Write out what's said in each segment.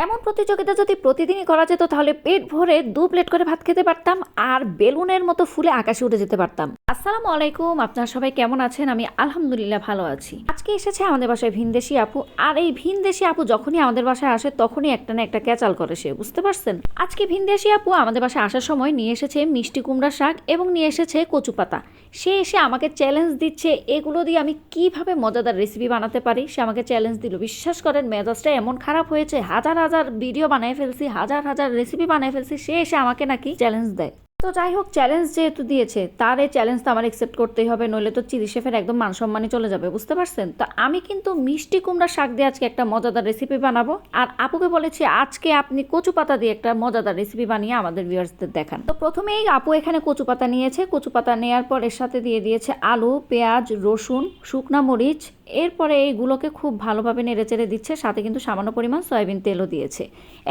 এমন প্রতিযোগিতা যদি প্রতিদিনই করা যেত তাহলে পেট ভরে 2 প্লেট করে ভাত খেতে পারতাম আর বেলুনের মতো ফুলে আকাশে উঠে যেতে পারতাম। আসসালামু আলাইকুম, আপনারা সবাই কেমন আছেন? আমি আলহামদুলিল্লাহ ভালো আছি। আজকে এসেছে আমাদের বাসায় ভিনদেশি আপু, আর এই ভিনদেশি আপু যখনই আমাদের বাসায় আসে তখনই একটা না একটা ক্যাচাল করে সে, বুঝতে পারছেন? আজকে ভিনদেশি আপু আমাদের বাসায় আসার সময় নিয়ে এসেছে মিষ্টি কুমড়া শাক এবং নিয়ে এসেছে কচু পাতা। সে এসে আমাকে চ্যালেঞ্জ দিচ্ছে এগুলো দিয়ে আমি কিভাবে মজাদার রেসিপি বানাতে পারি। সে আমাকে চ্যালেঞ্জ দিল, বিশ্বাস করেন মেজাজটা এমন খারাপ হয়েছে, হাজার হাজার ভিডিও বানিয়ে ফেলছি, হাজার হাজার রেসিপি বানিয়ে ফেলছি, সে এসে আমাকে নাকি চ্যালেঞ্জ দেয়। তো যাই হোক, চ্যালেঞ্জ যেহেতু দিয়েছে তার এই চ্যালেঞ্জ তো আমার অ্যাকসেপ্ট করতেই হবে, নইলে তো চিলি শেফের একদম মান সম্মানই চলে যাবে, বুঝতে পারছেন? তো আমি কিন্তু মিষ্টি কুমড়া শাক দিয়ে আজকে একটা মজাদার রেসিপি বানাবো, আর আপুকে বলেছি আজকে আপনি কচু পাতা দিয়ে একটা মজাদার রেসিপি বানিয়ে আমাদের ভিউয়ার্সদের দেখান। তো প্রথমেই আপু এখানে কচু পাতা নিয়েছে, কচু পাতা নেওয়ার পর এর সাথে দিয়ে দিয়েছে আলু, পেঁয়াজ, রসুন, শুকনা মরিচ। এরপরে এইগুলোকে খুব ভালোভাবে নেড়েচেড়ে দিচ্ছে, সাথে কিন্তু সামান্য পরিমাণ সয়াবিন তেলও দিয়েছে।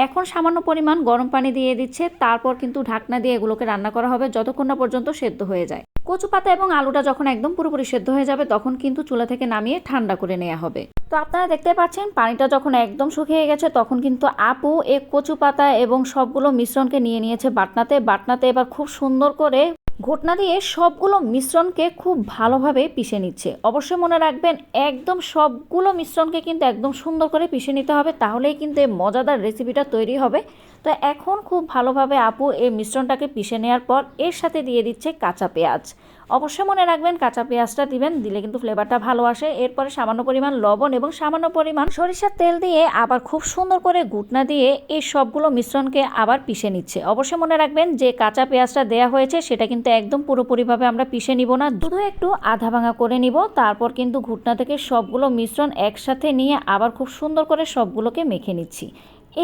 এখন সামান্য পরিমাণ গরম পানি দিয়ে দিচ্ছে, তারপর কিন্তু ঢাকনা দিয়ে এগুলোকে রান্না করা হবে যতক্ষণ না পর্যন্ত সেদ্ধ হয়ে যায়। কচু পাতা এবং আলুটা যখন একদম পুরোপুরি সেদ্ধ হয়ে যাবে তখন কিন্তু চুলা থেকে নামিয়ে ঠান্ডা করে নেওয়া হবে। তো আপনারা দেখতে পাচ্ছেন পানিটা যখন একদম শুকিয়ে গেছে তখন কিন্তু আপু এই কচু পাতা এবং সবগুলো মিশ্রণকে নিয়ে নিয়েছে বাটনাতে এবার খুব সুন্দর করে ঘটনা দিয়ে সবগুলো মিশ্রণকে খুব ভালোভাবে পিষে নিচ্ছে। অবশ্যই মনে রাখবেন একদম সবগুলো মিশ্রণকে কিন্তু একদম সুন্দর করে পিষে নিতে হবে, তাহলেই কিন্তু এই মজাদার রেসিপিটা তৈরি হবে। তো এখন খুব ভালোভাবে আপু এই মিশ্রণটাকে পিষে নেওয়ার পর এর সাথে দিয়ে দিচ্ছে কাঁচা পেঁয়াজ। অবশ্যই মনে রাখবেন কাঁচা পেঁয়াজটা দিবেন, দিলে কিন্তু ফ্লেভারটা ভালো আসে। এরপরে সামান্য পরিমাণ লবণ এবং সামান্য পরিমাণ সরিষার তেল দিয়ে আবার খুব সুন্দর করে ঘুটনা দিয়ে এই সবগুলো মিশ্রণকে আবার পিষে নিচ্ছে। অবশ্যই মনে রাখবেন যে কাঁচা পেঁয়াজটা দেওয়া হয়েছে সেটা কিন্তু একদম পুরোপুরিভাবে আমরা পিষে নিব না, শুধু একটু আধা ভাঙা করে নিব। তারপর কিন্তু ঘুটনা থেকে সবগুলো মিশ্রণ একসাথে নিয়ে আবার খুব সুন্দর করে সবগুলোকে মেখে নিচ্ছি।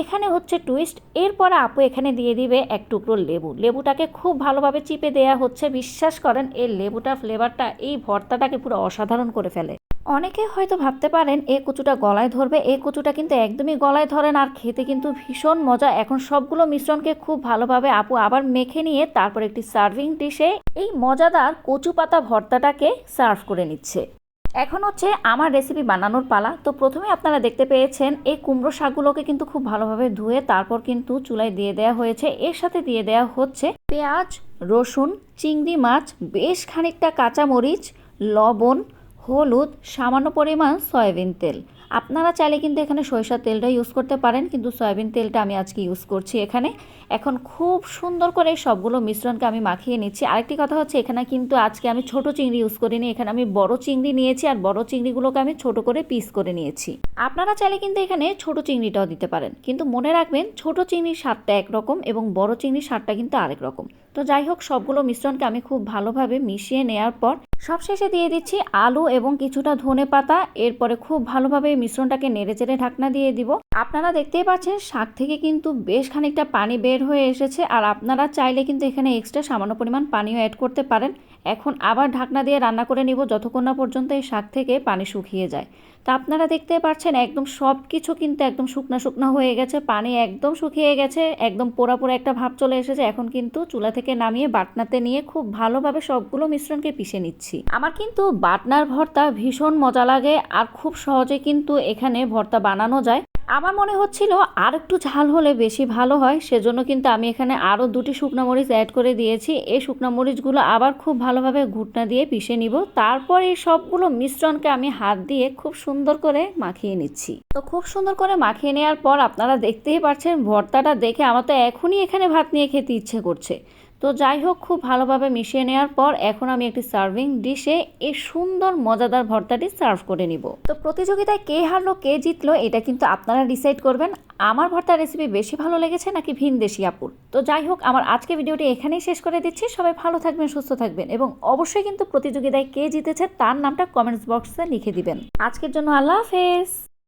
এখানে হচ্ছে টুইস্ট, এরপর আপু এখানে দিয়ে দিবে এক টুকরো লেবুটাকে খুব ভালোভাবে চিপে দেয়া হচ্ছে। বিশ্বাস করেন এই লেবুটার ফ্লেভারটা এই ভর্তাটাকে পুরো অসাধারণ করে ফেলে। অনেকে হয়তো ভাবতে পারেন এই কচুটা গলায় ধরবে, এই কচুটা কিন্তু একদমই গলায় ধরে না, আর খেতে কিন্তু ভীষণ মজা। এখন সবগুলো মিশ্রণকে খুব ভালোভাবে আপু আবার মেখে নিয়ে তারপর একটি সার্ভিং ডিশে এই মজাদার কচু পাতা ভর্তাটাকে সার্ভ করে নিচ্ছে। এখন হচ্ছে আমার রেসিপি বানানোর পালা। তো প্রথমে আপনারা দেখতে পেয়েছেন এই কুমড়ো শাকগুলোকে কিন্তু খুব ভালোভাবে ধুয়ে তারপর কিন্তু চুলায় দিয়ে দেওয়া হয়েছে। এর সাথে দিয়ে দেওয়া হচ্ছে পেঁয়াজ, রসুন, চিংড়ি মাছ, বেশ খানিকটা কাঁচামরিচ, লবণ, হলুদ, সামান্য পরিমাণ সয়াবিন তেল। আপনারা চাইলে কিন্তু এখানে সরিষার তেলটা ইউজ করতে পারেন, কিন্তু সয়াবিন তেলটা আমি আজকে ইউজ করছি এখানে। এখন খুব সুন্দর করে সবগুলো মিশ্রণকে আমি মাখিয়ে নিচ্ছি। আরেকটি কথা হচ্ছে এখানে কিন্তু আজকে আমি ছোট চিংড়ি ইউজ করিনি, এখানে আমি বড় চিংড়ি নিয়েছি, আর বড় চিংড়িগুলোকে আমি ছোট করে পিস করে নিয়েছি। আপনারা চাইলে কিন্তু এখানে ছোট চিংড়িটাও দিতে পারেন, কিন্তু মনে রাখবেন ছোট চিংড়ির স্বাদটা একরকম এবং বড় চিংড়ির স্বাদটা কিন্তু আরেক রকম। তো যাই হোক, সবগুলো মিশ্রণকে আমি খুব ভালোভাবে মিশিয়ে নেওয়ার পর সবশেষে দিয়ে দিচ্ছি আলু এবং কিছুটা ধনে পাতা। এরপরে খুব ভালোভাবে মিশ্রণটাকে নেড়েচেড়ে ঢাকনা দিয়ে দিব। আপনারা দেখতেই পাচ্ছেন শাক থেকে কিন্তু বেশ খানিকটা পানি বের হয়ে এসেছে, আর আপনারা চাইলে কিন্তু এখানে এক্সট্রা সামান্য পরিমাণ পানিও অ্যাড করতে পারেন। এখন আবার ঢাকনা দিয়ে রান্না করে নিব যতক্ষণ না পর্যন্ত এই শাক থেকে পানি শুকিয়ে যায়। তা আপনারা দেখতে পাচ্ছেন একদম সব কিছু কিন্তু একদম শুকনা শুকনা হয়ে গেছে, পানি একদম শুকিয়ে গেছে, একদম পোড়া পোড়া একটা ভাব চলে এসেছে। এখন কিন্তু চুলা থেকে নামিয়ে বাটনাতে নিয়ে খুব ভালোভাবে সবগুলো মিশ্রণকে পিষে নিচ্ছি। আমার কিন্তু বাটনার ভর্তা ভীষণ মজা লাগে, আর খুব সহজে কিন্তু এখানে ভর্তা বানানো যায়। আমার মনে হচ্ছিল আর একটু ঝাল হলে বেশি ভালো হয়, সেজন্য কিন্তু আমি এখানে আরও 2টি শুকনো মরিচ অ্যাড করে দিয়েছি। এই শুকনো মরিচগুলো আবার খুব ভালোভাবে ঘুটনা দিয়ে পিষে নিব। তারপর এই সবগুলো মিশ্রণকে আমি হাত দিয়ে খুব সুন্দর করে মাখিয়ে নিচ্ছি। তো খুব সুন্দর করে মাখিয়ে নেওয়ার পর আপনারা দেখতেই পাচ্ছেন ভর্তাটা দেখে আমার তো এখনই এখানে ভাত নিয়ে খেতে ইচ্ছে করছে। তো যাই হোক, খুব ভালোভাবে মিশিয়ে নেওয়ার পর এখন আমি একটি সার্ভিং ডিশে এই সুন্দর মজাদার ভর্তাটি সার্ভ করে নিব। তো প্রতিযোগিতায় কে হারলো কে জিতলো এটা কিন্তু আপনারা ডিসাইড করবেন। আমার ভর্তার রেসিপি বেশি ভালো লেগেছে নাকি ভিনদেশি আপুর। তো যাই হোক, আমার আজকে ভিডিওটি এখানেই শেষ করে দিচ্ছি। সবাই ভালো থাকবেন, সুস্থ থাকবেন, এবং অবশ্যই কিন্তু প্রতিযোগিতায় কে জিতেছে তার নামটা কমেন্টস বক্সে লিখে দিবেন। আজকের জন্য আল্লাহ হাফেজ।